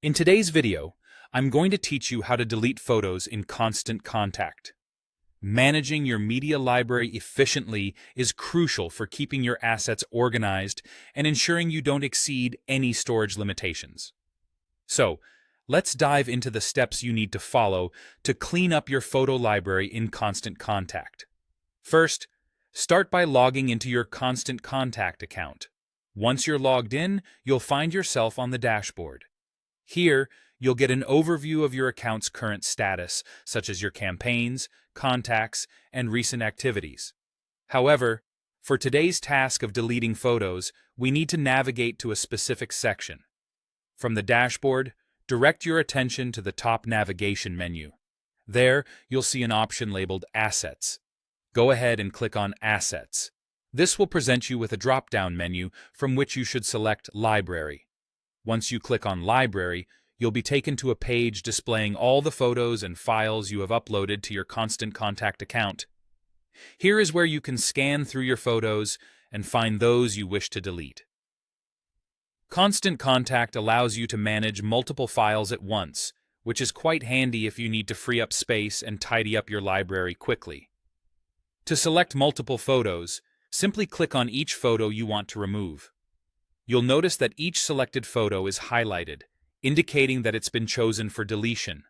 In today's video, I'm going to teach you how to delete photos in Constant Contact. Managing your media library efficiently is crucial for keeping your assets organized and ensuring you don't exceed any storage limitations. So, let's dive into the steps you need to follow to clean up your photo library in Constant Contact. First, start by logging into your Constant Contact account. Once you're logged in, you'll find yourself on the dashboard. Here, you'll get an overview of your account's current status, such as your campaigns, contacts, and recent activities. However, for today's task of deleting photos, we need to navigate to a specific section. From the dashboard, direct your attention to the top navigation menu. There, you'll see an option labeled Assets. Go ahead and click on Assets. This will present you with a drop-down menu from which you should select Library. Once you click on Library, you'll be taken to a page displaying all the photos and files you have uploaded to your Constant Contact account. Here is where you can scan through your photos and find those you wish to delete. Constant Contact allows you to manage multiple files at once, which is quite handy if you need to free up space and tidy up your library quickly. To select multiple photos, simply click on each photo you want to remove. You'll notice that each selected photo is highlighted, indicating that it's been chosen for deletion.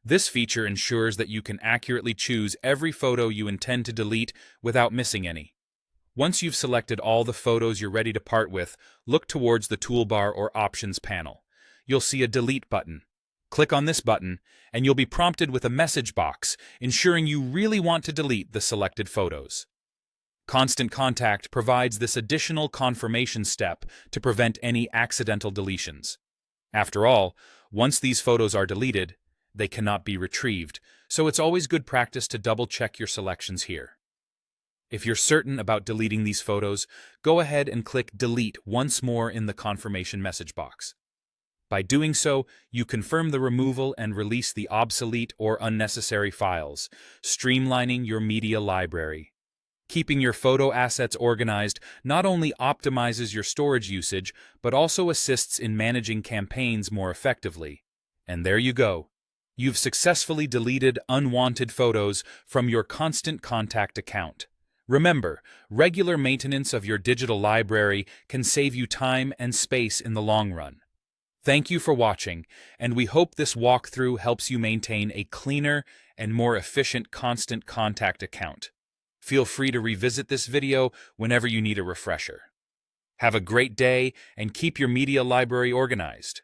This feature ensures that you can accurately choose every photo you intend to delete without missing any. Once you've selected all the photos you're ready to part with, look towards the toolbar or options panel. You'll see a Delete button. Click on this button, and you'll be prompted with a message box, ensuring you really want to delete the selected photos. Constant Contact provides this additional confirmation step to prevent any accidental deletions. After all, once these photos are deleted, they cannot be retrieved, so it's always good practice to double-check your selections here. If you're certain about deleting these photos, go ahead and click Delete once more in the confirmation message box. By doing so, you confirm the removal and release the obsolete or unnecessary files, streamlining your media library. Keeping your photo assets organized not only optimizes your storage usage, but also assists in managing campaigns more effectively. And there you go. You've successfully deleted unwanted photos from your Constant Contact account. Remember, regular maintenance of your digital library can save you time and space in the long run. Thank you for watching, and we hope this walkthrough helps you maintain a cleaner and more efficient Constant Contact account. Feel free to revisit this video whenever you need a refresher. Have a great day and keep your media library organized.